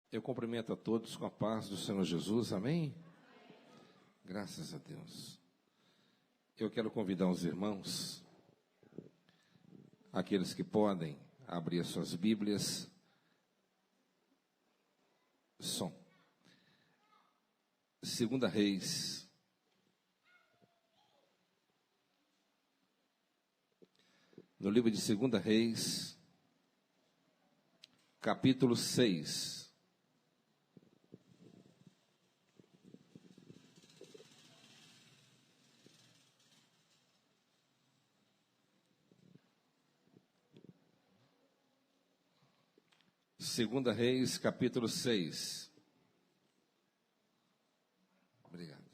Eu cumprimento a todos com a paz do Senhor Jesus, amém? Graças a Deus. Eu quero convidar os irmãos, aqueles que podem, abrir as suas Bíblias. Som. 2 Reis. No livro de 2 Reis, capítulo 6. Segunda Reis, capítulo 6. Obrigado.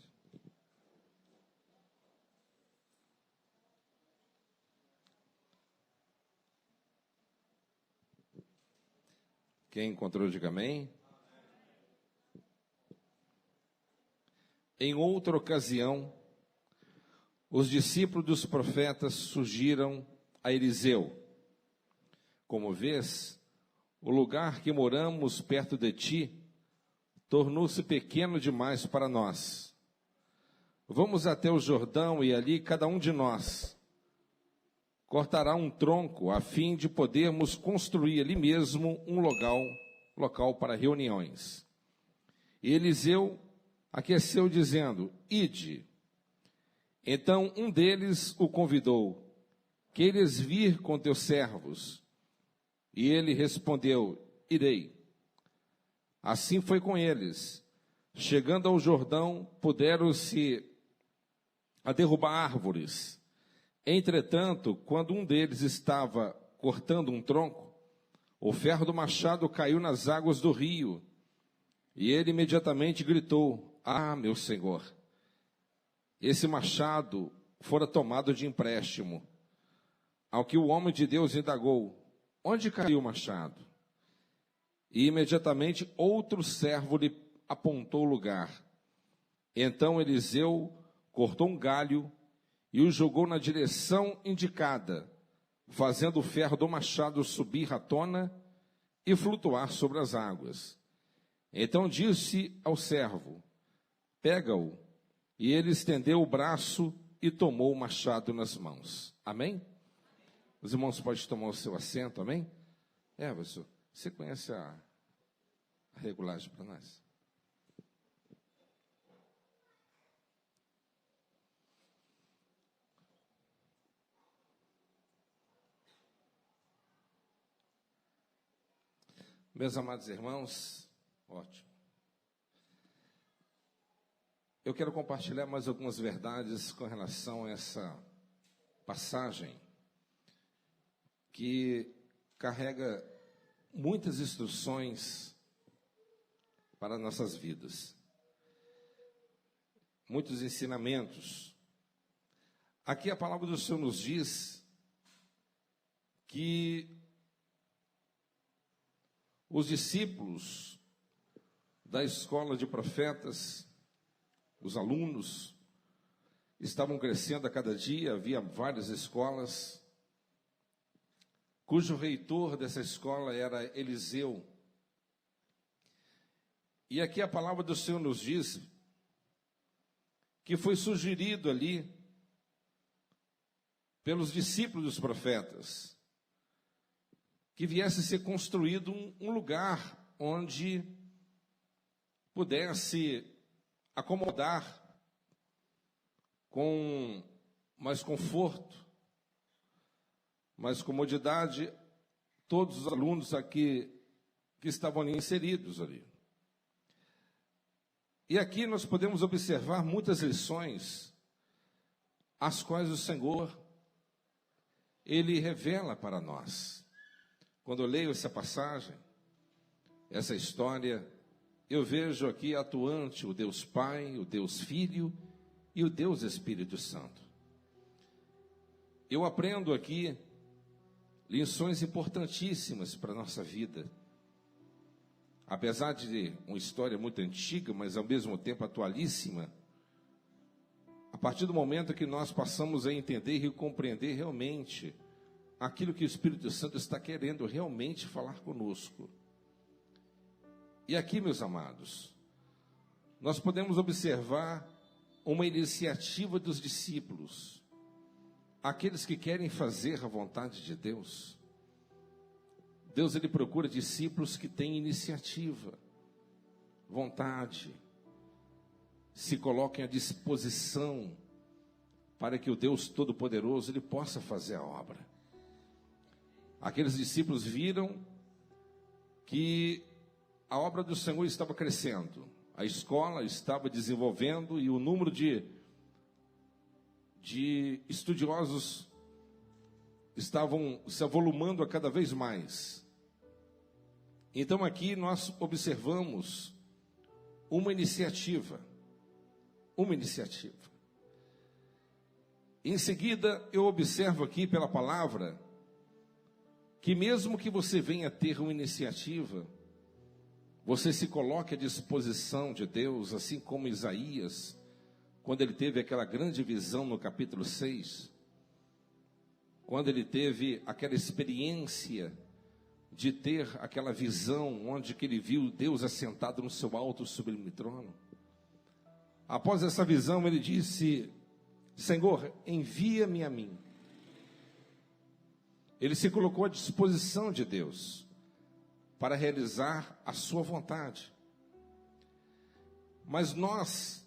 Quem encontrou, diga amém. Em outra ocasião, os discípulos dos profetas surgiram a Eliseu. Como vês, o lugar que moramos perto de ti tornou-se pequeno demais para nós. Vamos até o Jordão e ali cada um de nós cortará um tronco a fim de podermos construir ali mesmo um local para reuniões. E Eliseu aqueceu dizendo: Ide. Então um deles o convidou: Queres vir com teus servos? E ele respondeu: Irei. Assim foi com eles. Chegando ao Jordão, puderam-se a derrubar árvores. Entretanto, quando um deles estava cortando um tronco, o ferro do machado caiu nas águas do rio. E ele imediatamente gritou: Ah, meu senhor, esse machado fora tomado de empréstimo. Ao que o homem de Deus indagou: Onde caiu o machado? E imediatamente outro servo lhe apontou o lugar. Então Eliseu cortou um galho e o jogou na direção indicada, fazendo o ferro do machado subir à tona e flutuar sobre as águas. Então disse ao servo: Pega-o. E ele estendeu o braço e tomou o machado nas mãos. Amém? Os irmãos podem tomar o seu assento, amém? Everson, você conhece a regulagem para nós? Meus amados irmãos, ótimo. Eu quero compartilhar mais algumas verdades com relação a essa passagem que carrega muitas instruções para nossas vidas, muitos ensinamentos. Aqui a palavra do Senhor nos diz que os discípulos da escola de profetas, os alunos, estavam crescendo a cada dia, havia várias escolas, cujo reitor dessa escola era Eliseu. E aqui a palavra do Senhor nos diz que foi sugerido ali pelos discípulos dos profetas que viesse ser construído um lugar onde pudesse acomodar com mais conforto, mais comodidade, todos os alunos aqui que estavam ali inseridos ali. E aqui nós podemos observar muitas lições, as quais o Senhor, Ele revela para nós. Quando eu leio essa passagem, essa história, eu vejo aqui atuante o Deus Pai, o Deus Filho e o Deus Espírito Santo. Eu aprendo aqui lições importantíssimas para a nossa vida. Apesar de uma história muito antiga, mas ao mesmo tempo atualíssima, a partir do momento que nós passamos a entender e compreender realmente aquilo que o Espírito Santo está querendo realmente falar conosco. E aqui, meus amados, nós podemos observar uma iniciativa dos discípulos, aqueles que querem fazer a vontade de Deus. Deus, ele procura discípulos que têm iniciativa, vontade, se coloquem à disposição para que o Deus Todo-Poderoso ele possa fazer a obra. Aqueles discípulos viram que a obra do Senhor estava crescendo, a escola estava desenvolvendo e o número de estudiosos estavam se avolumando a cada vez mais. Então aqui nós observamos uma iniciativa. Em seguida, eu observo aqui pela palavra, que mesmo que você venha ter uma iniciativa, você se coloque à disposição de Deus, assim como Isaías, quando ele teve aquela grande visão no capítulo 6, quando ele teve aquela experiência de ter aquela visão, onde que ele viu Deus assentado no seu alto sublime trono. Após essa visão, ele disse: Senhor, envia-me a mim. Ele se colocou à disposição de Deus para realizar a sua vontade. Mas nós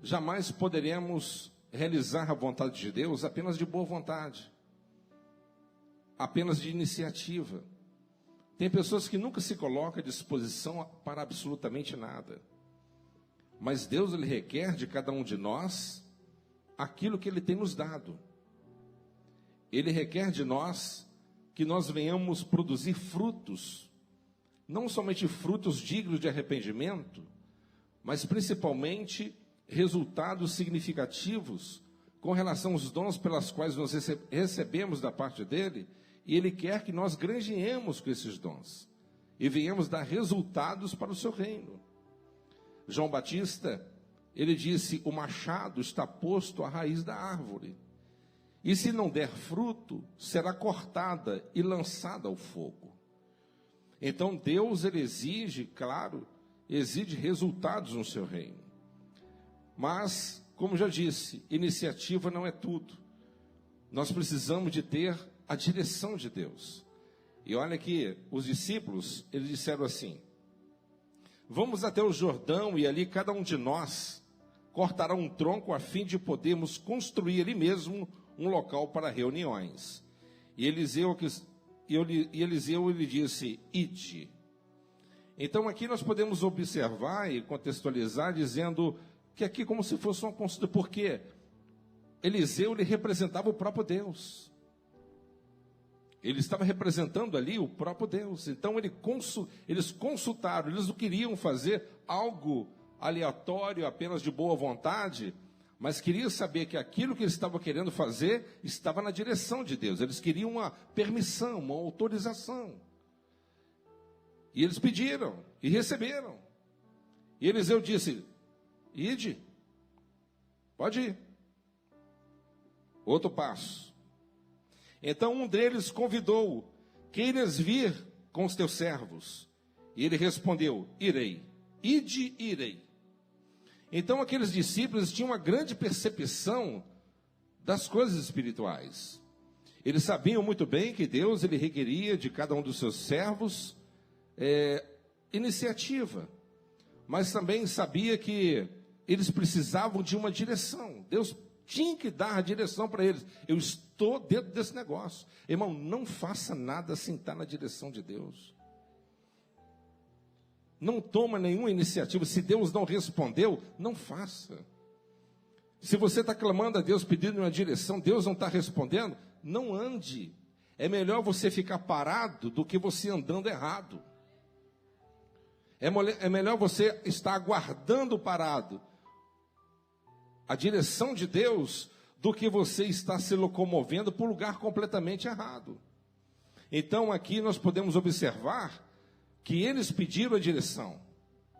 jamais poderemos realizar a vontade de Deus apenas de boa vontade, apenas de iniciativa. Tem pessoas que nunca se colocam à disposição para absolutamente nada. Mas Deus, ele requer de cada um de nós aquilo que ele tem nos dado. Ele requer de nós que nós venhamos produzir frutos, não somente frutos dignos de arrependimento, mas principalmente resultados significativos com relação aos dons pelas quais nós recebemos da parte dele, e ele quer que nós granjeemos com esses dons e venhamos dar resultados para o seu reino. João Batista, ele disse: o machado está posto à raiz da árvore, e se não der fruto, será cortada e lançada ao fogo. Então Deus, ele exige, claro, exige resultados no seu reino. Mas, como já disse, iniciativa não é tudo. Nós precisamos de ter a direção de Deus. E olha que os discípulos, eles disseram assim: vamos até o Jordão e ali cada um de nós cortará um tronco a fim de podermos construir ali mesmo um local para reuniões. E Eliseu ele disse: ide. Então aqui nós podemos observar e contextualizar dizendo que aqui como se fosse uma consulta, porque Eliseu, ele representava o próprio Deus. Ele estava representando ali o próprio Deus. Então eles consultaram, eles não queriam fazer algo aleatório, apenas de boa vontade, mas queriam saber que aquilo que eles estavam querendo fazer estava na direção de Deus. Eles queriam uma permissão, uma autorização. E eles pediram e receberam. E Eliseu disse: ide, pode ir. Outro passo. Então um deles convidou: queiras vir com os teus servos? E ele respondeu: irei. Ide, irei. Então aqueles discípulos tinham uma grande percepção das coisas espirituais. Eles sabiam muito bem que Deus, ele requeria de cada um dos seus servos iniciativa. Mas também sabia que eles precisavam de uma direção. Deus tinha que dar a direção para eles. Eu estou dentro desse negócio. Irmão, não faça nada sem estar na direção de Deus. Não toma nenhuma iniciativa. Se Deus não respondeu, não faça. Se você está clamando a Deus, pedindo uma direção, Deus não está respondendo, não ande. É melhor você ficar parado do que você andando errado. É melhor você estar aguardando parado a direção de Deus do que você estar se locomovendo por lugar completamente errado. Então aqui nós podemos observar que eles pediram a direção.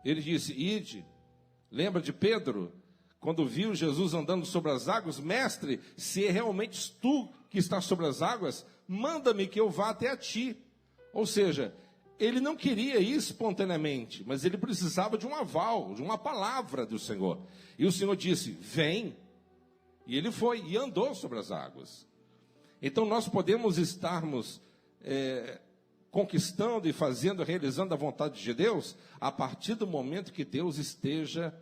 Ele disse: ide. Lembra de Pedro? Quando viu Jesus andando sobre as águas: mestre, se é realmente tu que estás sobre as águas, manda-me que eu vá até a ti. Ou seja, ele não queria ir espontaneamente, mas ele precisava de um aval, de uma palavra do Senhor. E o Senhor disse, vem. E ele foi e andou sobre as águas. Então nós podemos estarmos conquistando e fazendo, realizando a vontade de Deus, a partir do momento que Deus esteja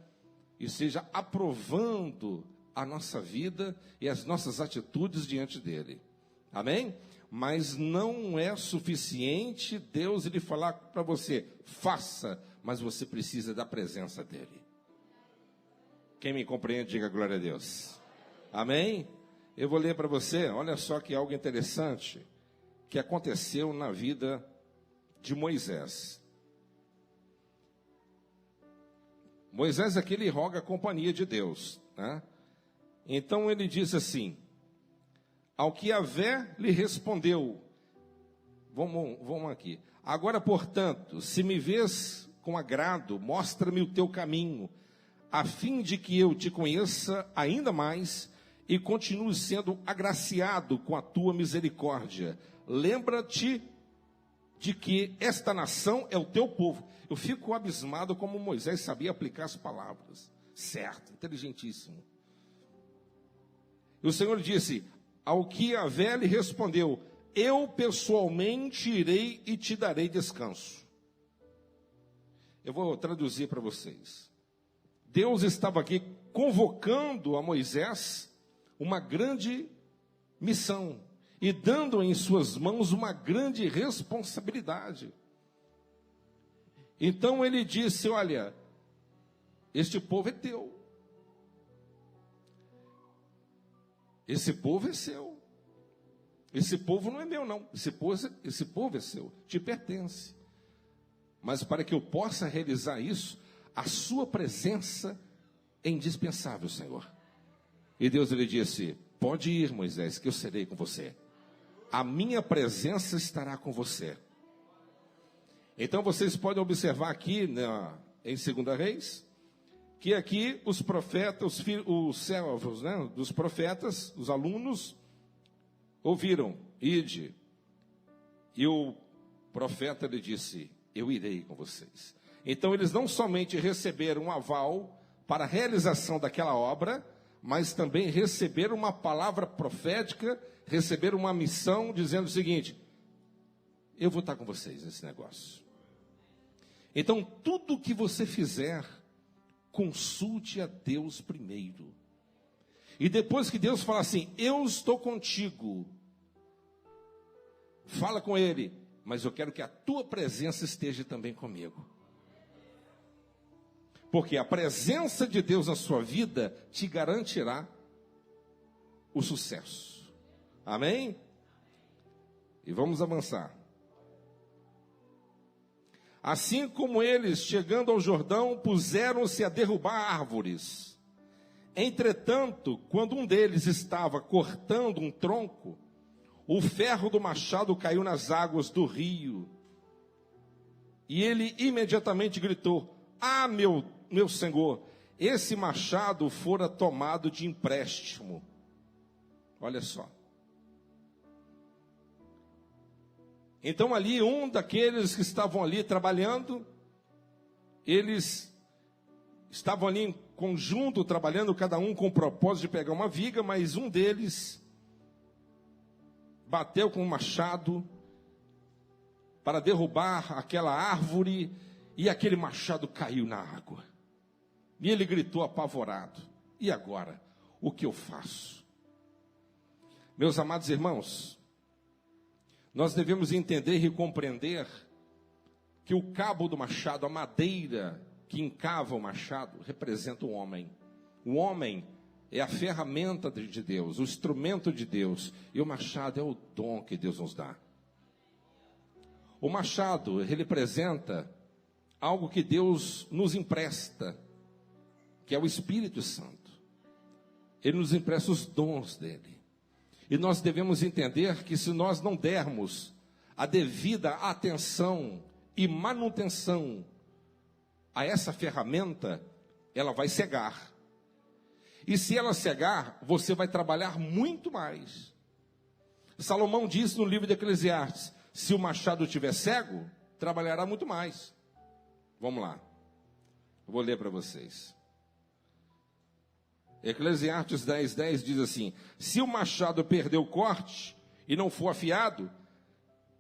aprovando a nossa vida e as nossas atitudes diante dele. Amém? Mas não é suficiente Deus ele falar para você, faça, mas você precisa da presença dele. Quem me compreende, diga glória a Deus. Amém? Eu vou ler para você, olha só que algo interessante que aconteceu na vida de Moisés. Moisés aqui ele roga a companhia de Deus, né? Então ele diz assim, ao que Yahvé lhe respondeu, vamos aqui, agora portanto, se me vês com agrado, mostra-me o teu caminho, a fim de que eu te conheça ainda mais e continue sendo agraciado com a tua misericórdia. Lembra-te de que esta nação é o teu povo. Eu fico abismado como Moisés sabia aplicar as palavras. Certo, inteligentíssimo. E o Senhor disse, ao que Yahvé lhe respondeu, eu pessoalmente irei e te darei descanso. Eu vou traduzir para vocês. Deus estava aqui convocando a Moisés uma grande missão e dando em suas mãos uma grande responsabilidade. Então ele disse, olha, este povo é teu. Esse povo é seu. Esse povo não é meu, não. Esse povo é seu, te pertence. Mas para que eu possa realizar isso, a sua presença é indispensável, Senhor. E Deus lhe disse, pode ir, Moisés, que eu serei com você. A minha presença estará com você. Então vocês podem observar aqui em 2 Reis, que aqui os profetas, os servos, né, dos profetas, os alunos, ouviram, ide. E o profeta lhe disse, eu irei com vocês. Então eles não somente receberam um aval para a realização daquela obra, mas também receberam uma palavra profética, receberam uma missão dizendo o seguinte, eu vou estar com vocês nesse negócio. Então tudo que você fizer, consulte a Deus primeiro. E depois que Deus fala assim, eu estou contigo, fala com Ele, mas eu quero que a tua presença esteja também comigo. Porque a presença de Deus na sua vida te garantirá o sucesso. Amém? E vamos avançar. Assim como eles, chegando ao Jordão, puseram-se a derrubar árvores. Entretanto, quando um deles estava cortando um tronco, o ferro do machado caiu nas águas do rio. E ele imediatamente gritou, ah, meu senhor, esse machado fora tomado de empréstimo. Olha só. Então ali, um daqueles que estavam ali trabalhando, eles estavam ali em conjunto, trabalhando, cada um com o propósito de pegar uma viga, mas um deles bateu com um machado para derrubar aquela árvore, e aquele machado caiu na água. E ele gritou apavorado, e agora, o que eu faço? Meus amados irmãos, nós devemos entender e compreender que o cabo do machado, a madeira que encava o machado, representa o homem. O homem é a ferramenta de Deus, o instrumento de Deus, e o machado é o dom que Deus nos dá. O machado, ele representa algo que Deus nos empresta, que é o Espírito Santo. Ele nos empresta os dons dele. E nós devemos entender que se nós não dermos a devida atenção e manutenção a essa ferramenta, ela vai cegar. E se ela cegar, você vai trabalhar muito mais. Salomão diz no livro de Eclesiastes, se o machado estiver cego, trabalhará muito mais. Vamos lá. Eu vou ler para vocês. Eclesiastes 10:10 diz assim: se o machado perder o corte e não for afiado,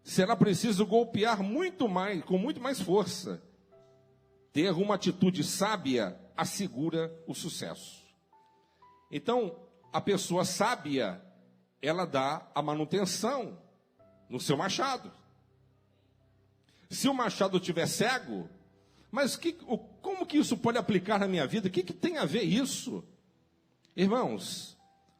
será preciso golpear muito mais, com muito mais força. Ter uma atitude sábia assegura o sucesso. Então, a pessoa sábia, ela dá a manutenção no seu machado. Se o machado estiver cego, mas como que isso pode aplicar na minha vida? O que tem a ver isso? Irmãos,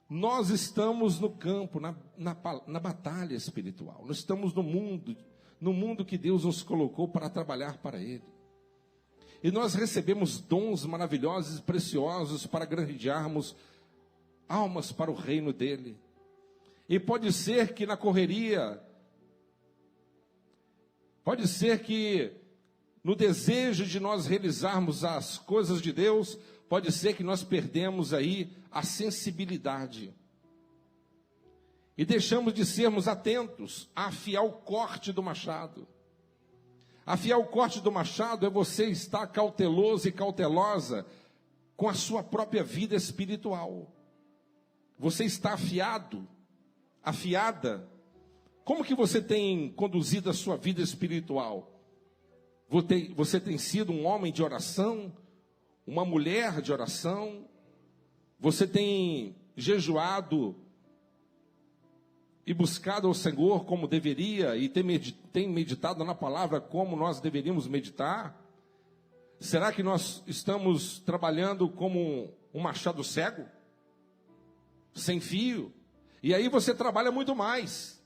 nós estamos no campo, na batalha espiritual. Nós estamos no mundo que Deus nos colocou para trabalhar para Ele. E nós recebemos dons maravilhosos e preciosos para granjearmos almas para o reino dEle. E pode ser que na correria, pode ser que no desejo de nós realizarmos as coisas de Deus, pode ser que nós perdemos aí a sensibilidade. E deixamos de sermos atentos a afiar o corte do machado. Afiar o corte do machado é você estar cauteloso e cautelosa com a sua própria vida espiritual. Você está afiado, afiada. Como que você tem conduzido a sua vida espiritual? Você tem sido um homem de oração? Uma mulher de oração? Você tem jejuado e buscado ao Senhor como deveria, e tem meditado na palavra como nós deveríamos meditar? Será que nós estamos trabalhando como um machado cego? Sem fio? E aí você trabalha muito mais.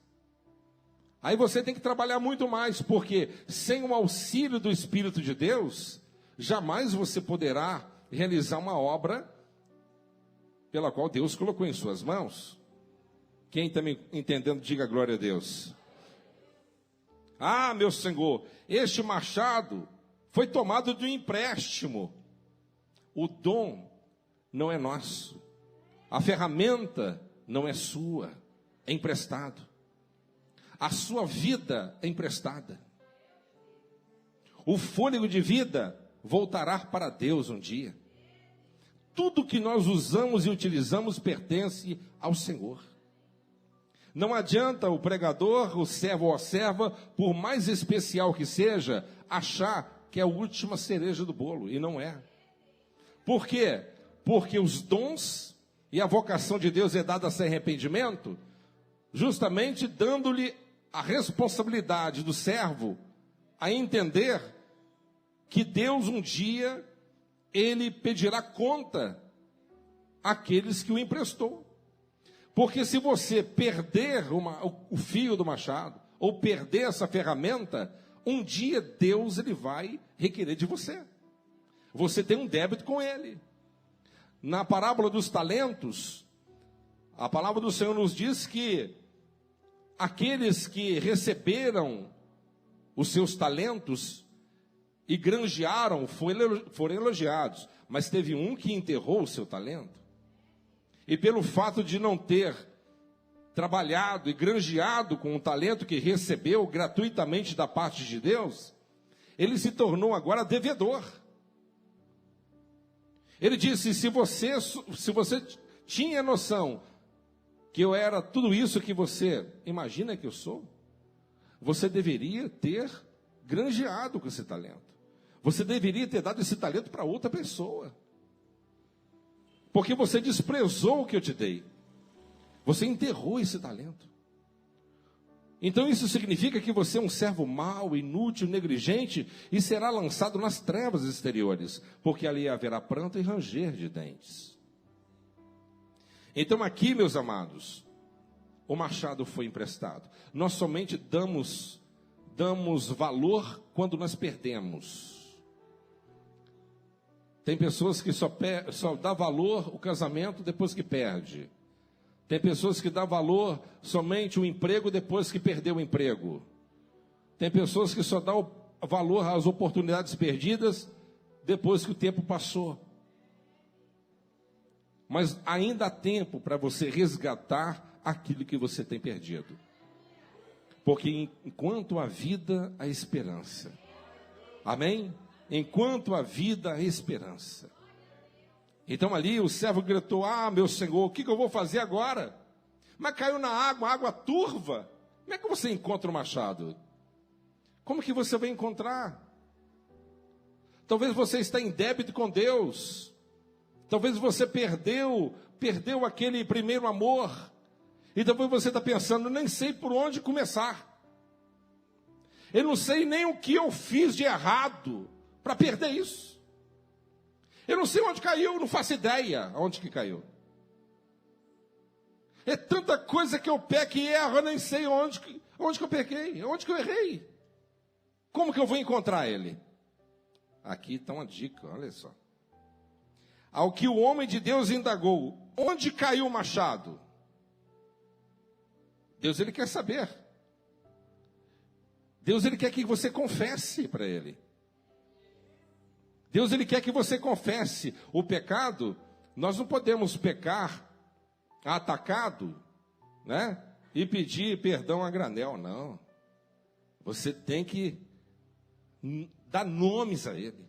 Aí você tem que trabalhar muito mais, porque sem o auxílio do Espírito de Deus, jamais você poderá realizar uma obra pela qual Deus colocou em suas mãos. Quem está me entendendo, diga glória a Deus. Ah, meu Senhor, este machado foi tomado de um empréstimo. O dom não é nosso. A ferramenta não é sua, é emprestado. A sua vida é emprestada. O fôlego de vida voltará para Deus um dia. Tudo que nós usamos e utilizamos pertence ao Senhor. Não adianta o pregador, o servo ou a serva, por mais especial que seja, achar que é a última cereja do bolo, e não é. Por quê? Porque os dons e a vocação de Deus é dada sem arrependimento, justamente dando-lhe a responsabilidade do servo a entender que Deus um dia, Ele pedirá conta àqueles que o emprestou. Porque se você perder o fio do machado, ou perder essa ferramenta, um dia Deus ele vai requerer de você. Você tem um débito com Ele. Na parábola dos talentos, a palavra do Senhor nos diz que aqueles que receberam os seus talentos e granjearam foram elogiados, mas teve um que enterrou o seu talento. E pelo fato de não ter trabalhado e granjeado com o talento que recebeu gratuitamente da parte de Deus, ele se tornou agora devedor. Ele disse: se você tinha noção que eu era tudo isso que você imagina que eu sou, você deveria ter granjeado com esse talento. Você deveria ter dado esse talento para outra pessoa. Porque você desprezou o que eu te dei. Você enterrou esse talento. Então isso significa que você é um servo mau, inútil, negligente, e será lançado nas trevas exteriores, porque ali haverá pranto e ranger de dentes. Então aqui, meus amados, o machado foi emprestado. Nós somente damos valor quando nós perdemos. Tem pessoas que só dá valor o casamento depois que perde. Tem pessoas que dá valor somente o emprego depois que perdeu o emprego. Tem pessoas que só dá valor às oportunidades perdidas depois que o tempo passou. Mas ainda há tempo para você resgatar aquilo que você tem perdido. Porque enquanto há vida, há esperança. Amém? Enquanto há vida, há esperança. Então ali o servo gritou: ah, meu senhor, o que eu vou fazer agora? Mas caiu na água, água turva. Como é que você encontra o machado? Como que você vai encontrar? Talvez você está em débito com Deus. Talvez você perdeu aquele primeiro amor. E depois você está pensando: nem sei por onde começar. Eu não sei nem o que eu fiz de errado para perder isso. Eu não sei onde caiu, não faço ideia onde que caiu. É tanta coisa que eu peco e erro, eu nem sei onde que eu pequei, onde que eu errei. Como que eu vou encontrar ele? Aqui está uma dica, olha só. Ao que o homem de Deus indagou: onde caiu o machado? Deus, ele quer saber. Deus, ele quer que você confesse para ele. Deus, ele quer que você confesse o pecado. Nós não podemos pecar atacado, né? E pedir perdão a granel, não. Você tem que dar nomes a ele.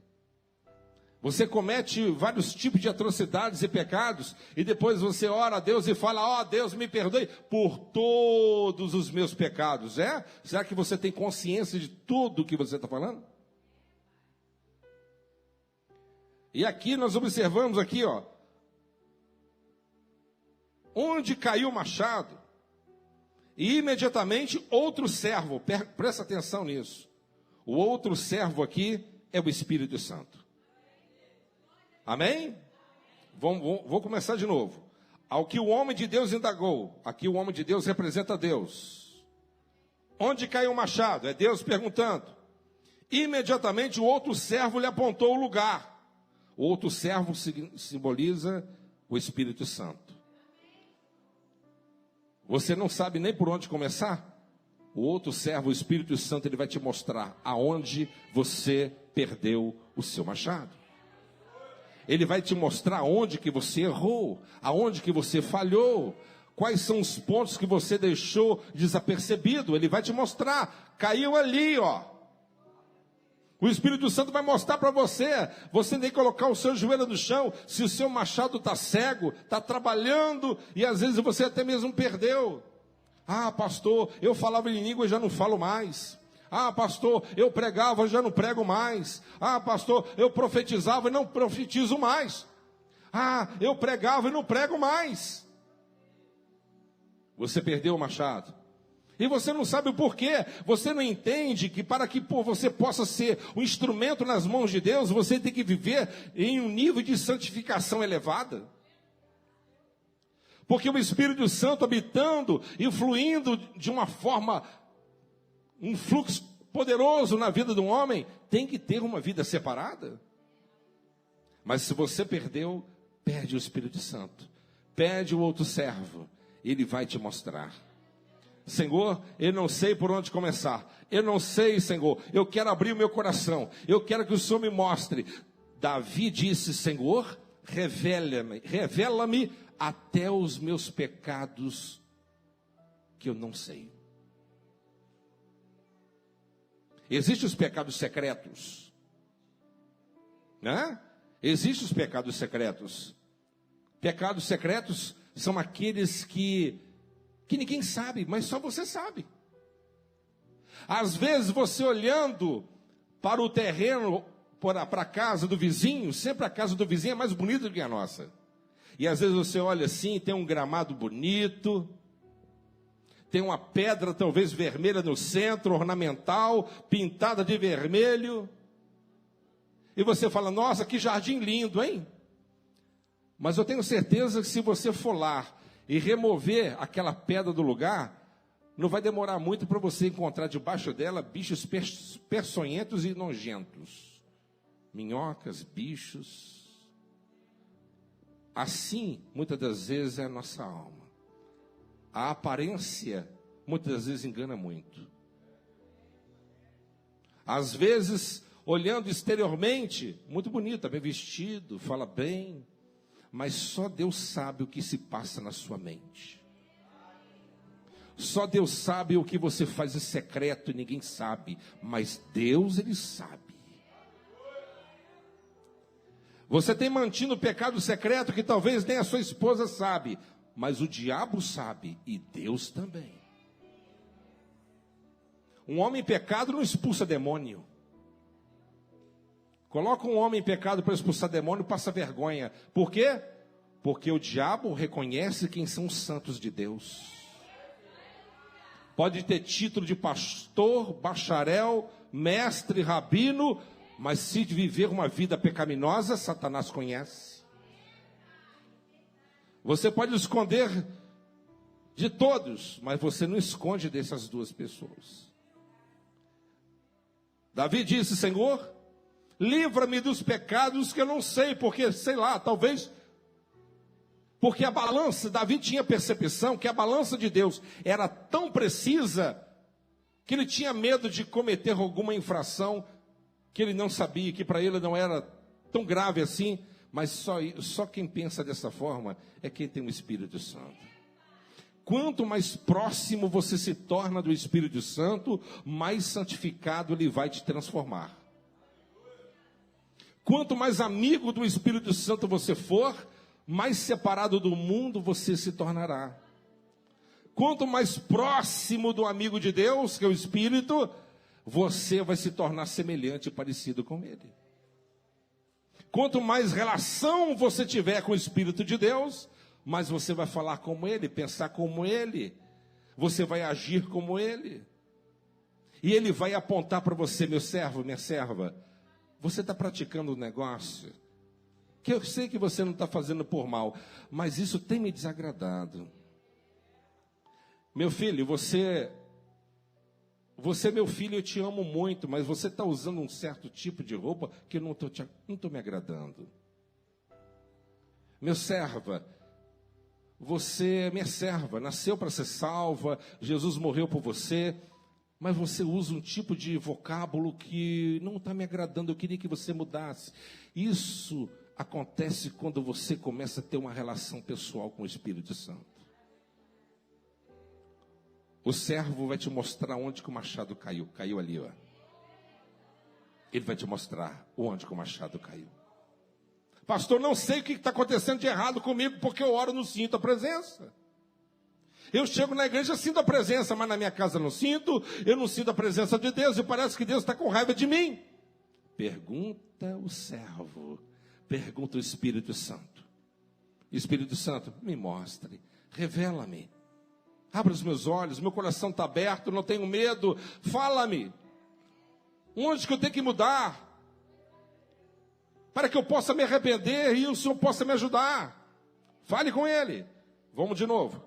Você comete vários tipos de atrocidades e pecados, e depois você ora a Deus e fala: ó, Deus, me perdoe por todos os meus pecados. Será que você tem consciência de tudo o que você está falando? E aqui nós observamos aqui, ó, onde caiu o machado, e imediatamente outro servo, presta atenção nisso, o outro servo aqui é o Espírito Santo. Amém? Vou começar de novo. Ao que o homem de Deus indagou, aqui o homem de Deus representa Deus. Onde caiu o machado? É Deus perguntando. Imediatamente o outro servo lhe apontou o lugar. O outro servo simboliza o Espírito Santo. Você não sabe nem por onde começar? O outro servo, o Espírito Santo, ele vai te mostrar aonde você perdeu o seu machado. Ele vai te mostrar onde que você errou, aonde que você falhou, quais são os pontos que você deixou desapercebido. Ele vai te mostrar, caiu ali, ó. O Espírito Santo vai mostrar para você. Você tem que colocar o seu joelho no chão. Se o seu machado está cego, está trabalhando, e às vezes você até mesmo perdeu. Ah, pastor, eu falava em língua e já não falo mais. Ah, pastor, eu pregava e já não prego mais. Ah, pastor, eu profetizava e não profetizo mais. Ah, eu pregava e não prego mais. Você perdeu o machado. E você não sabe o porquê. Você não entende que para que você possa ser um instrumento nas mãos de Deus, você tem que viver em um nível de santificação elevada. Porque o Espírito Santo habitando e fluindo de uma forma, um fluxo poderoso na vida de um homem, tem que ter uma vida separada. Mas se você perdeu, perde o Espírito Santo. Pede o outro servo, ele vai te mostrar. Senhor, eu não sei por onde começar. Eu não sei, Senhor, eu quero abrir o meu coração. Eu quero que o Senhor me mostre. Davi disse: Senhor, revela-me até os meus pecados que eu não sei. Existem os pecados secretos, né? Existem os pecados secretos. Pecados secretos são aqueles que ninguém sabe, mas só você sabe. Às vezes você olhando para o terreno, para a casa do vizinho, sempre a casa do vizinho é mais bonita do que a nossa. E às vezes você olha assim, tem um gramado bonito, tem uma pedra talvez vermelha no centro, ornamental, pintada de vermelho. E você fala: nossa, que jardim lindo, hein? Mas eu tenho certeza que se você for lá e remover aquela pedra do lugar, não vai demorar muito para você encontrar debaixo dela bichos peçonhentos e nojentos. Minhocas, bichos. Assim, muitas das vezes, é a nossa alma. A aparência, muitas das vezes, engana muito. Às vezes, olhando exteriormente, muito bonito, bem vestido, fala bem, mas só Deus sabe o que se passa na sua mente. Só Deus sabe o que você faz em secreto e ninguém sabe, mas Deus, Ele sabe. Você tem mantido o pecado secreto que talvez nem a sua esposa sabe, mas o diabo sabe e Deus também. Um homem em pecado não expulsa demônio. Coloca um homem em pecado para expulsar demônio, passa vergonha. Por quê? Porque o diabo reconhece quem são os santos de Deus. Pode ter título de pastor, bacharel, mestre, rabino, mas se viver uma vida pecaminosa, Satanás conhece. Você pode esconder de todos, mas você não esconde dessas duas pessoas. Davi disse: Senhor, livra-me dos pecados que eu não sei, porque, sei lá, talvez, porque a balança, Davi tinha percepção que a balança de Deus era tão precisa, que ele tinha medo de cometer alguma infração, que ele não sabia, que para ele não era tão grave assim, mas só quem pensa dessa forma é quem tem o Espírito Santo. Quanto mais próximo você se torna do Espírito Santo, mais santificado ele vai te transformar. Quanto mais amigo do Espírito Santo você for, mais separado do mundo você se tornará. Quanto mais próximo do amigo de Deus, que é o Espírito, você vai se tornar semelhante e parecido com Ele. Quanto mais relação você tiver com o Espírito de Deus, mais você vai falar como Ele, pensar como Ele, você vai agir como Ele. E Ele vai apontar para você: meu servo, minha serva, você está praticando um negócio que eu sei que você não está fazendo por mal, mas isso tem me desagradado. Meu filho, você é meu filho, eu te amo muito, mas você está usando um certo tipo de roupa que eu não estou me agradando. Meu serva, você é minha serva, nasceu para ser salva, Jesus morreu por você, mas você usa um tipo de vocábulo que não está me agradando, eu queria que você mudasse. Isso acontece quando você começa a ter uma relação pessoal com o Espírito Santo. O servo vai te mostrar onde que o machado caiu. Caiu ali, ó. Ele vai te mostrar onde que o machado caiu. Pastor, não sei o que está acontecendo de errado comigo, porque eu oro, não sinto a presença. Eu chego na igreja, sinto a presença, mas na minha casa não sinto. Eu não sinto a presença de Deus e parece que Deus está com raiva de mim. Pergunta o servo. Pergunta o Espírito Santo. Espírito Santo, me mostre, revela-me. Abra os meus olhos, meu coração está aberto, não tenho medo. Fala-me. Onde que eu tenho que mudar? Para que eu possa me arrepender e o Senhor possa me ajudar. Fale com Ele. Vamos de novo.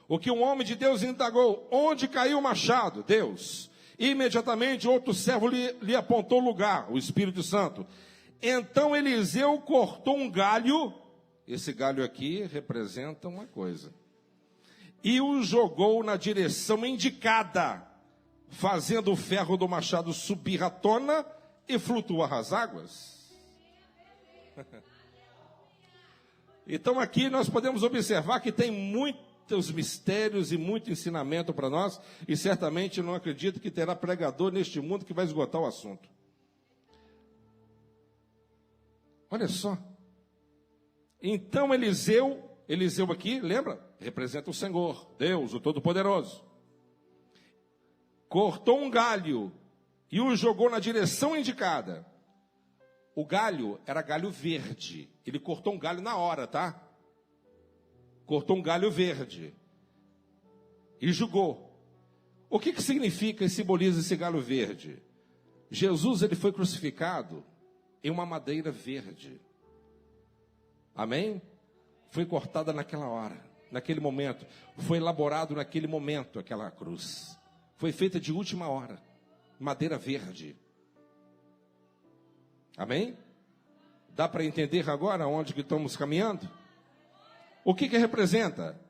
O que um homem de Deus indagou: onde caiu o machado? Deus. Imediatamente outro servo lhe apontou o lugar, o Espírito Santo. Então Eliseu cortou um galho. Esse galho aqui representa uma coisa. E o jogou na direção indicada, fazendo o ferro do machado subir à tona e flutuar as águas. Então aqui nós podemos observar que tem muitos mistérios e muito ensinamento para nós, e certamente não acredito que terá pregador neste mundo que vai esgotar o assunto. Olha só. Então Eliseu aqui, lembra? Representa o Senhor, Deus, o Todo-Poderoso. Cortou um galho e o jogou na direção indicada. O galho era galho verde. Ele cortou um galho na hora, tá? Cortou um galho verde. E jogou. O que significa e simboliza esse galho verde? Jesus, ele foi crucificado em uma madeira verde. Amém? Foi cortada naquela hora, naquele momento. Foi elaborado naquele momento aquela cruz. Foi feita de última hora. Madeira verde. Amém? Dá para entender agora onde que estamos caminhando? O que representa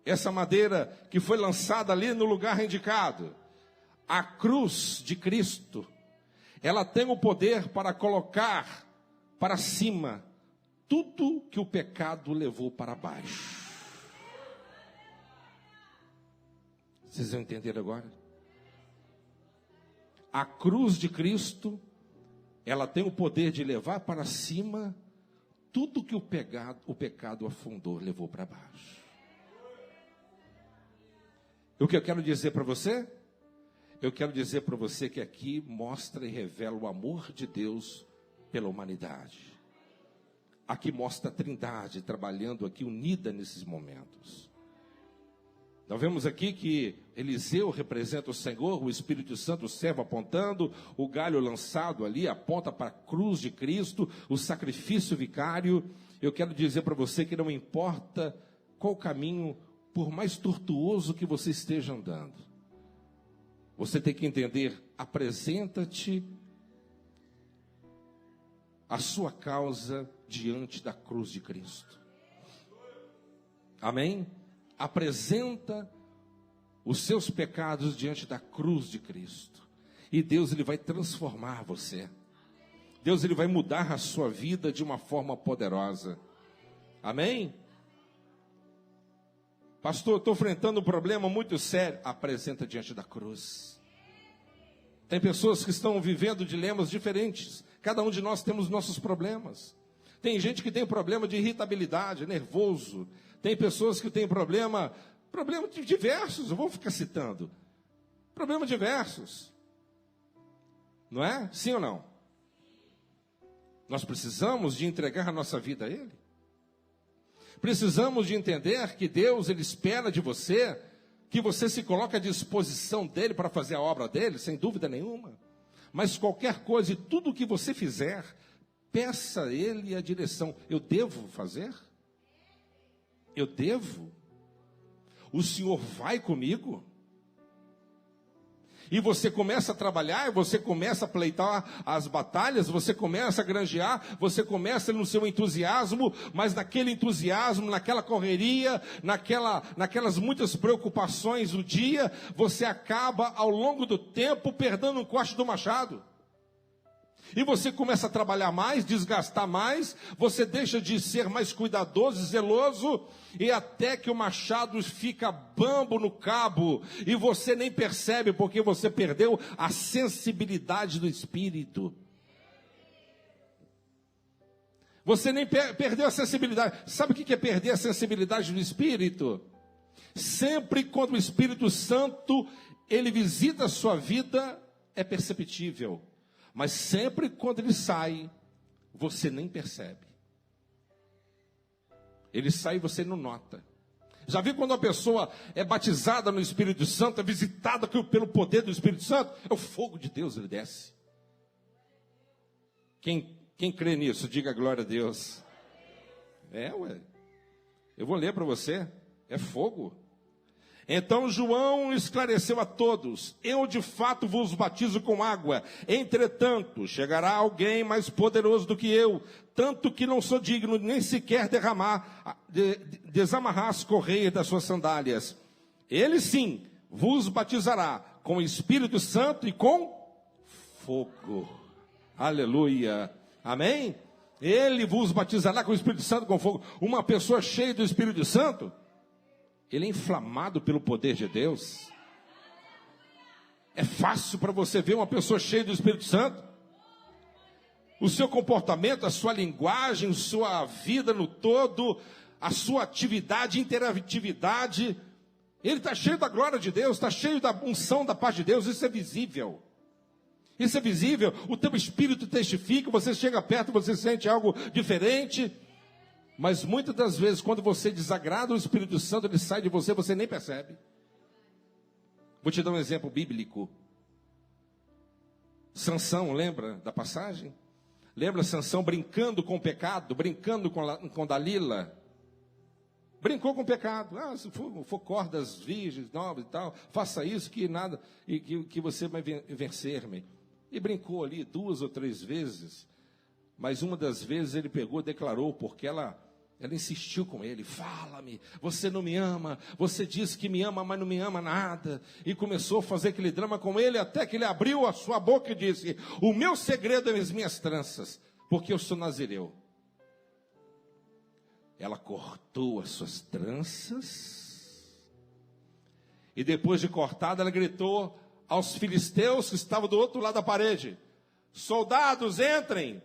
essa madeira que foi lançada ali no lugar indicado? A cruz de Cristo. Ela tem o poder para colocar para cima tudo que o pecado levou para baixo. Vocês vão entender agora? A cruz de Cristo, ela tem o poder de levar para cima tudo que o pecado afundou, levou para baixo. O que eu quero dizer para você? Eu quero dizer para você que aqui mostra e revela o amor de Deus pela humanidade. Aqui mostra a Trindade trabalhando aqui unida nesses momentos. Nós vemos aqui que Eliseu representa o Senhor, o Espírito Santo, o servo apontando, o galho lançado ali aponta para a cruz de Cristo, o sacrifício vicário. Eu quero dizer para você que não importa qual caminho, por mais tortuoso que você esteja andando, você tem que entender, apresenta-te a sua causa diante da cruz de Cristo. Amém? Apresenta os seus pecados diante da cruz de Cristo. E Deus, Ele vai transformar você. Deus, Ele vai mudar a sua vida de uma forma poderosa. Amém? Pastor, estou enfrentando um problema muito sério. Apresenta diante da cruz. Tem pessoas que estão vivendo dilemas diferentes. Cada um de nós temos nossos problemas. Tem gente que tem problema de irritabilidade, nervoso. Tem pessoas que têm problemas diversos, eu vou ficar citando. Problemas diversos. Não é? Sim ou não? Nós precisamos de entregar a nossa vida a Ele. Precisamos de entender que Deus, Ele espera de você, que você se coloque à disposição dEle para fazer a obra dEle, sem dúvida nenhuma. Mas qualquer coisa e tudo que você fizer, peça a Ele a direção. Eu devo fazer? Eu devo? O Senhor vai comigo? E você começa a trabalhar, você começa a pleitar as batalhas, você começa a granjear, você começa no seu entusiasmo, mas naquele entusiasmo, naquela correria, naquelas muitas preocupações do dia, você acaba ao longo do tempo perdendo um corte do machado. E você começa a trabalhar mais, desgastar mais, você deixa de ser mais cuidadoso e zeloso, e até que o machado fica bambo no cabo, e você nem percebe, porque você perdeu a sensibilidade do espírito. Você nem perdeu a sensibilidade. Sabe o que é perder a sensibilidade do espírito? Sempre quando o Espírito Santo, ele visita a sua vida, é perceptível. Mas sempre quando ele sai, você nem percebe. Ele sai e você não nota. Já viu quando uma pessoa é batizada no Espírito Santo, é visitada pelo poder do Espírito Santo? É o fogo de Deus, ele desce. Quem crê nisso, diga glória a Deus. Eu vou ler para você. É fogo. Então João esclareceu a todos: eu de fato vos batizo com água, entretanto chegará alguém mais poderoso do que eu, tanto que não sou digno nem sequer desamarrar as correias das suas sandálias. Ele sim vos batizará com o Espírito Santo e com fogo. Aleluia. Amém? Ele vos batizará com o Espírito Santo e com fogo. Uma pessoa cheia do Espírito Santo, ele é inflamado pelo poder de Deus. É fácil para você ver uma pessoa cheia do Espírito Santo. O seu comportamento, a sua linguagem, a sua vida no todo, a sua atividade, interatividade, ele está cheio da glória de Deus, está cheio da unção da paz de Deus. Isso é visível. Isso é visível. O teu espírito testifica, você chega perto, você sente algo diferente. Mas muitas das vezes, quando você desagrada o Espírito Santo, ele sai de você, você nem percebe. Vou te dar um exemplo bíblico. Sansão, lembra da passagem? Lembra Sansão brincando com o pecado, brincando com Dalila? Brincou com o pecado. Se for cordas virgens, novas e tal, faça isso que nada, e que você vai vencer-me. E brincou ali 2 ou 3 vezes. Mas uma das vezes ele pegou e declarou, porque ela insistiu com ele: fala-me, você não me ama, você diz que me ama, mas não me ama nada. E começou a fazer aquele drama com ele, até que ele abriu a sua boca e disse: o meu segredo é as minhas tranças, porque eu sou nazireu. Ela cortou as suas tranças E depois de cortada, ela gritou aos filisteus que estavam do outro lado da parede: soldados, entrem.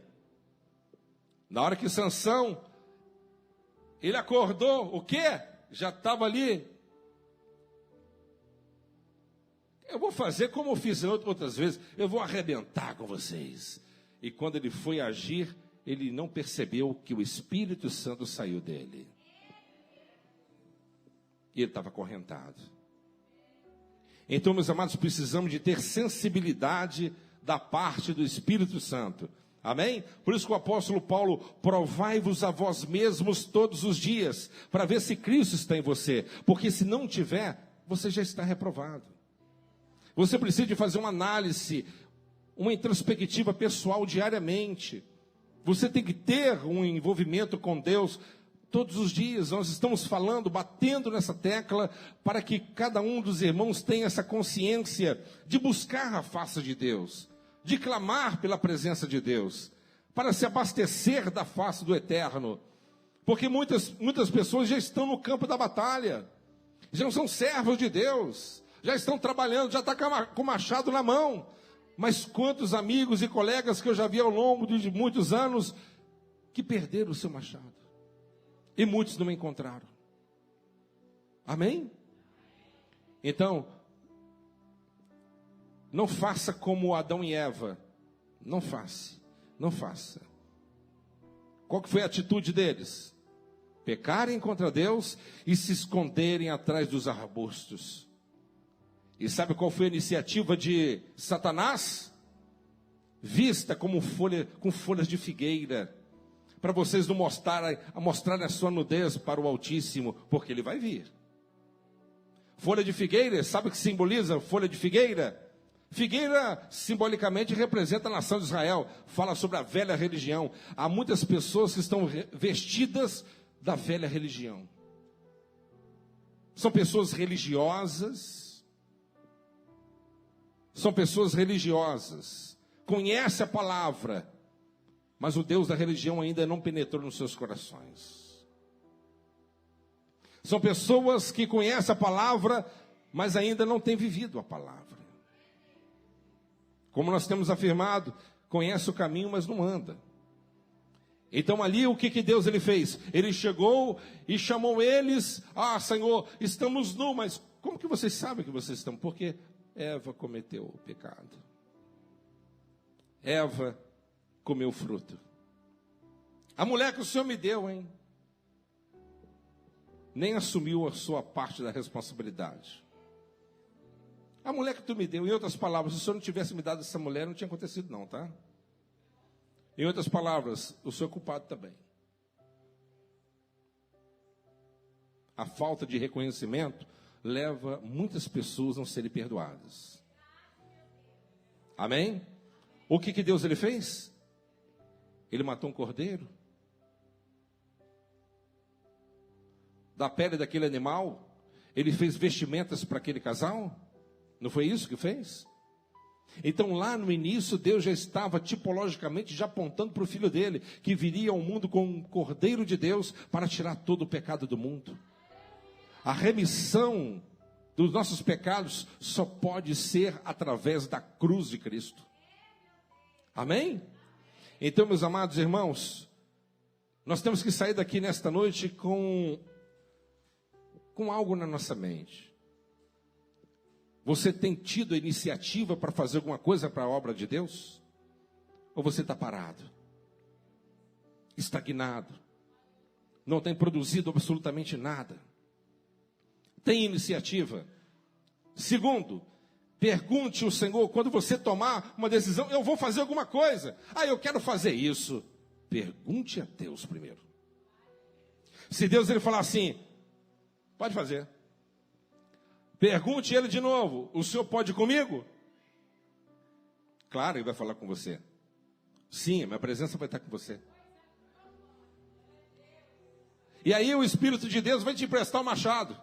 Na hora que Sansão, ele acordou, o quê? Já estava ali. Eu vou fazer como eu fiz outras vezes, eu vou arrebentar com vocês. E quando ele foi agir, ele não percebeu que o Espírito Santo saiu dele. E ele estava acorrentado. Então, meus amados, precisamos de ter sensibilidade da parte do Espírito Santo. Amém? Por isso que o apóstolo Paulo: provai-vos a vós mesmos todos os dias, para ver se Cristo está em você. Porque se não tiver, você já está reprovado. Você precisa de fazer uma análise, uma introspectiva pessoal diariamente. Você tem que ter um envolvimento com Deus todos os dias. Nós estamos falando, batendo nessa tecla, para que cada um dos irmãos tenha essa consciência de buscar a face de Deus, de clamar pela presença de Deus, para se abastecer da face do Eterno. Porque muitas pessoas já estão no campo da batalha, já não são servos de Deus, já estão trabalhando, já está com o machado na mão. Mas quantos amigos e colegas que eu já vi ao longo de muitos anos, que perderam o seu machado, e muitos não encontraram. Amém? Então, não faça como Adão e Eva. Não faça. Não faça. Qual que foi a atitude deles? Pecarem contra Deus e se esconderem atrás dos arbustos. E sabe qual foi a iniciativa de Satanás? Vista como com folhas de figueira, para vocês não mostrarem a sua nudez para o Altíssimo, porque ele vai vir. Folha de figueira, sabe o que simboliza folha de figueira? Figueira simbolicamente representa a nação de Israel, fala sobre a velha religião. Há muitas pessoas que estão vestidas da velha religião. São pessoas religiosas. Conhece a palavra, mas o Deus da religião ainda não penetrou nos seus corações. São pessoas que conhecem a palavra, mas ainda não têm vivido a palavra. Como nós temos afirmado, conhece o caminho, mas não anda. Então ali o que Deus ele fez? Ele chegou e chamou eles: ah, Senhor, estamos nus, mas como que vocês sabem que vocês estão? Porque Eva cometeu o pecado. Eva comeu o fruto. A mulher que o Senhor me deu, hein? Nem assumiu a sua parte da responsabilidade. A mulher que tu me deu, em outras palavras, se o Senhor não tivesse me dado essa mulher, não tinha acontecido não, tá? Em outras palavras, o Senhor é culpado também. A falta de reconhecimento leva muitas pessoas a não serem perdoadas. Amém? O que Deus ele fez? Ele matou um cordeiro. Da pele daquele animal, ele fez vestimentas para aquele casal. Não foi isso que fez? Então lá no início, Deus já estava tipologicamente já apontando para o filho dele, que viria ao mundo com um cordeiro de Deus para tirar todo o pecado do mundo. A remissão dos nossos pecados só pode ser através da cruz de Cristo. Amém? Então, meus amados irmãos, nós temos que sair daqui nesta noite com algo na nossa mente. Você tem tido a iniciativa para fazer alguma coisa para a obra de Deus? Ou você está parado? Estagnado? Não tem produzido absolutamente nada? Tem iniciativa? Segundo, pergunte ao Senhor, quando você tomar uma decisão: eu vou fazer alguma coisa. Ah, eu quero fazer isso. Pergunte a Deus primeiro. Se Deus ele falar assim: pode fazer. Pergunte ele de novo: o senhor pode ir comigo? Claro, ele vai falar com você. Sim, a minha presença vai estar com você. E aí o Espírito de Deus vai te emprestar o machado.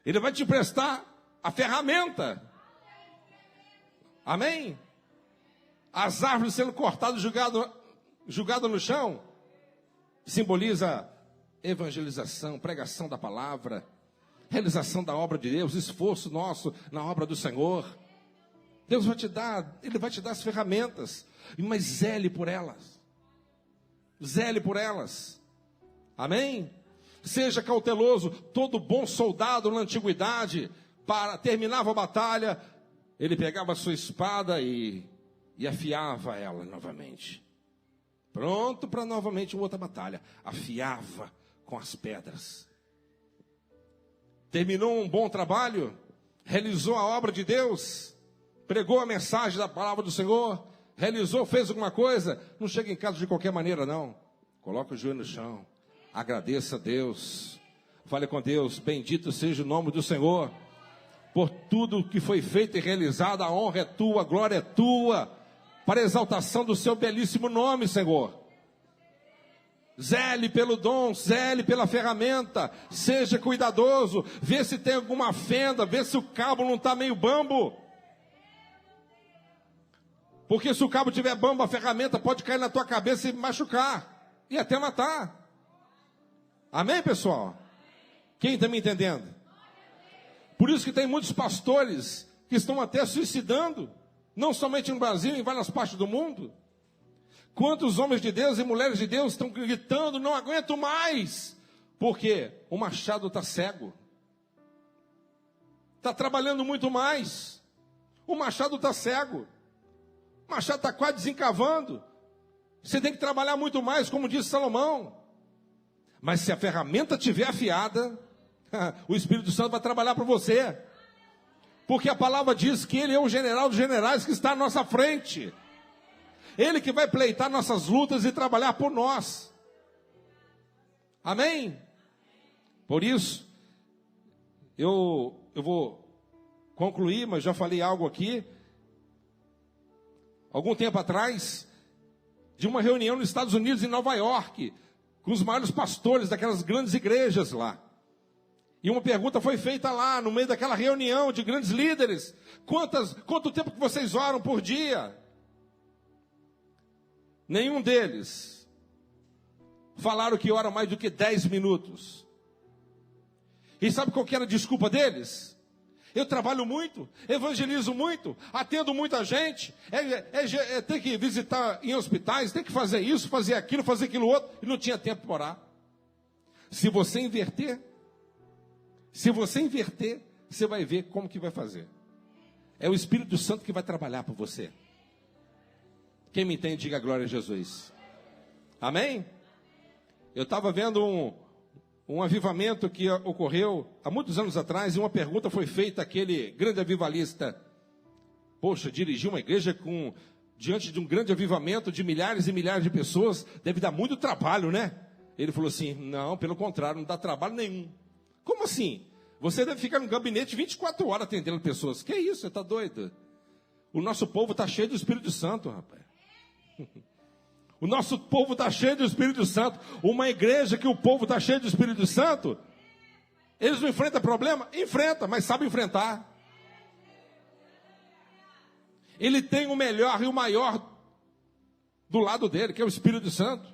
Ele vai te emprestar a ferramenta. Amém? As árvores sendo cortadas, julgadas no chão, simboliza evangelização, pregação da palavra, realização da obra de Deus, esforço nosso na obra do Senhor. Deus vai te dar, Ele vai te dar as ferramentas, mas zele por elas. Zele por elas. Amém? Seja cauteloso. Todo bom soldado na antiguidade, terminava a batalha, ele pegava a sua espada e afiava ela novamente. Pronto para novamente outra batalha. Afiava com as pedras. Terminou um bom trabalho, realizou a obra de Deus, pregou a mensagem da palavra do Senhor, realizou, fez alguma coisa, não chega em casa de qualquer maneira não. Coloca o joelho no chão, agradeça a Deus, fale com Deus, bendito seja o nome do Senhor, por tudo que foi feito e realizado, a honra é tua, a glória é tua, para a exaltação do seu belíssimo nome, Senhor. Zele pelo dom, zele pela ferramenta, seja cuidadoso, vê se tem alguma fenda, vê se o cabo não está meio bambo. Porque se o cabo tiver bambo, a ferramenta pode cair na tua cabeça e machucar, e até matar. Amém, pessoal? Quem está me entendendo? Por isso que tem muitos pastores que estão até suicidando, não somente no Brasil, em várias partes do mundo. Quantos homens de Deus e mulheres de Deus estão gritando, não aguento mais, porque o machado está cego, está trabalhando muito mais, o machado está cego, o machado está quase desencavando, você tem que trabalhar muito mais, como disse Salomão, mas se a ferramenta estiver afiada, o Espírito Santo vai trabalhar para você, porque a palavra diz que Ele é o general dos generais que está à nossa frente, Ele que vai pleitar nossas lutas e trabalhar por nós. Amém? Por isso, eu vou concluir, mas já falei algo aqui. Algum tempo atrás, de uma reunião nos Estados Unidos, em Nova York, com os maiores pastores daquelas grandes igrejas lá. E uma pergunta foi feita lá, no meio daquela reunião de grandes líderes. Quanto tempo que vocês oram por dia? Nenhum deles falaram que ora mais do que 10 minutos. E sabe qual que era a desculpa deles? Eu trabalho muito, evangelizo muito, atendo muita gente, tem que visitar em hospitais, tem que fazer isso, fazer aquilo outro, e não tinha tempo para orar. Se você inverter, você vai ver como que vai fazer. É o Espírito Santo que vai trabalhar por você. Quem me entende, diga glória a Jesus. Amém? Eu estava vendo um avivamento que ocorreu há muitos anos atrás, e uma pergunta foi feita àquele grande avivalista. Poxa, dirigir uma igreja diante de um grande avivamento de milhares e milhares de pessoas, deve dar muito trabalho, né? Ele falou assim, não, pelo contrário, não dá trabalho nenhum. Como assim? Você deve ficar no gabinete 24 horas atendendo pessoas. Que isso, você está doido? O nosso povo está cheio do Espírito Santo, rapaz. O nosso povo está cheio do Espírito Santo. Uma igreja que o povo está cheio do Espírito Santo, eles não enfrentam problema? Enfrenta, mas sabe enfrentar. Ele tem o melhor e o maior do lado dele, que é o Espírito Santo.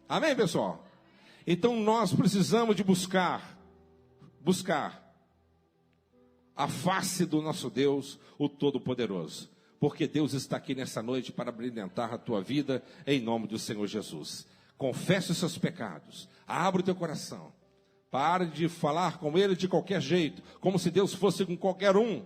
Amém, pessoal? Então nós precisamos de buscar a face do nosso Deus, o Todo-Poderoso. Porque Deus está aqui nessa noite para brilhantar a tua vida em nome do Senhor Jesus. Confesse os seus pecados, abre o teu coração, pare de falar com Ele de qualquer jeito, como se Deus fosse com qualquer um.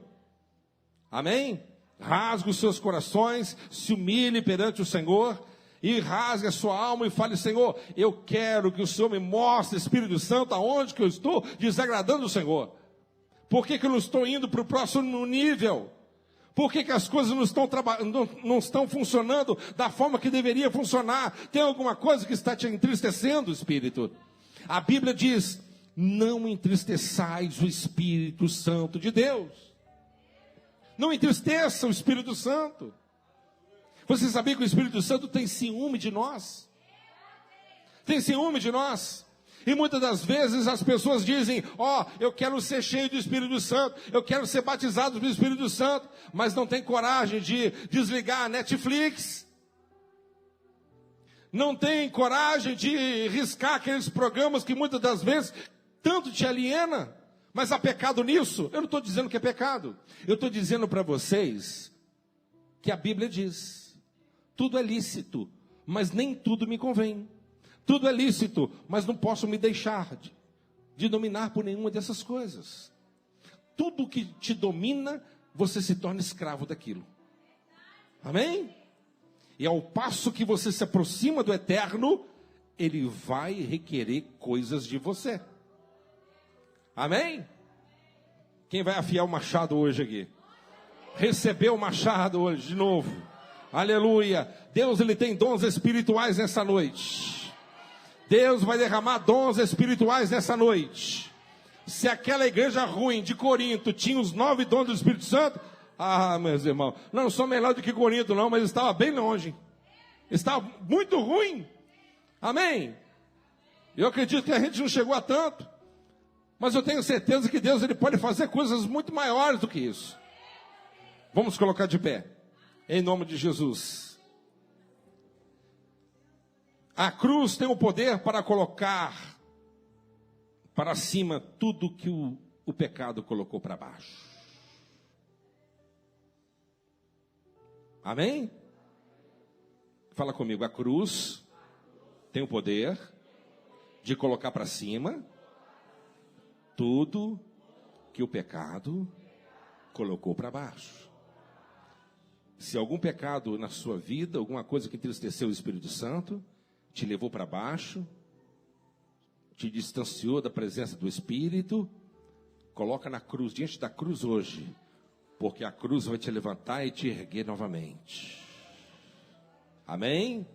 Amém? Rasgue os seus corações, se humilhe perante o Senhor e rasgue a sua alma e fale, Senhor, eu quero que o Senhor me mostre, Espírito Santo, aonde que eu estou desagradando o Senhor. Por que eu não estou indo para o próximo nível? Por que as coisas não estão funcionando da forma que deveria funcionar? Tem alguma coisa que está te entristecendo, Espírito? A Bíblia diz, não entristeçais o Espírito Santo de Deus. Não entristeça o Espírito Santo. Você sabia que o Espírito Santo tem ciúme de nós? Tem ciúme de nós. E muitas das vezes as pessoas dizem, eu quero ser cheio do Espírito Santo, eu quero ser batizado do Espírito Santo, mas não tem coragem de desligar a Netflix, não tem coragem de riscar aqueles programas que muitas das vezes tanto te aliena, Mas há pecado nisso? Eu não estou dizendo que é pecado. Eu estou dizendo para vocês que a Bíblia diz: tudo é lícito, mas nem tudo me convém. Tudo é lícito, mas não posso me deixar de dominar por nenhuma dessas coisas. Tudo que te domina, você se torna escravo daquilo. Amém? E ao passo que você se aproxima do eterno, ele vai requerer coisas de você. Amém? Quem vai afiar o machado hoje aqui? Recebeu o machado hoje de novo. Aleluia. Deus, ele tem dons espirituais nessa noite. Deus vai derramar dons espirituais nessa noite. Se aquela igreja ruim de Corinto tinha os 9 dons do Espírito Santo, meus irmãos, não sou melhor do que Corinto não, mas estava bem longe. Estava muito ruim. Amém? Eu acredito que a gente não chegou a tanto, mas eu tenho certeza que Deus, ele pode fazer coisas muito maiores do que isso. Vamos colocar de pé, em nome de Jesus. A cruz tem o poder para colocar para cima tudo que o pecado colocou para baixo. Amém? Fala comigo. A cruz tem o poder de colocar para cima tudo que o pecado colocou para baixo. Se algum pecado na sua vida, alguma coisa que entristeceu o Espírito Santo, te levou para baixo, te distanciou da presença do Espírito, coloca na cruz, diante da cruz hoje, porque a cruz vai te levantar e te erguer novamente. Amém?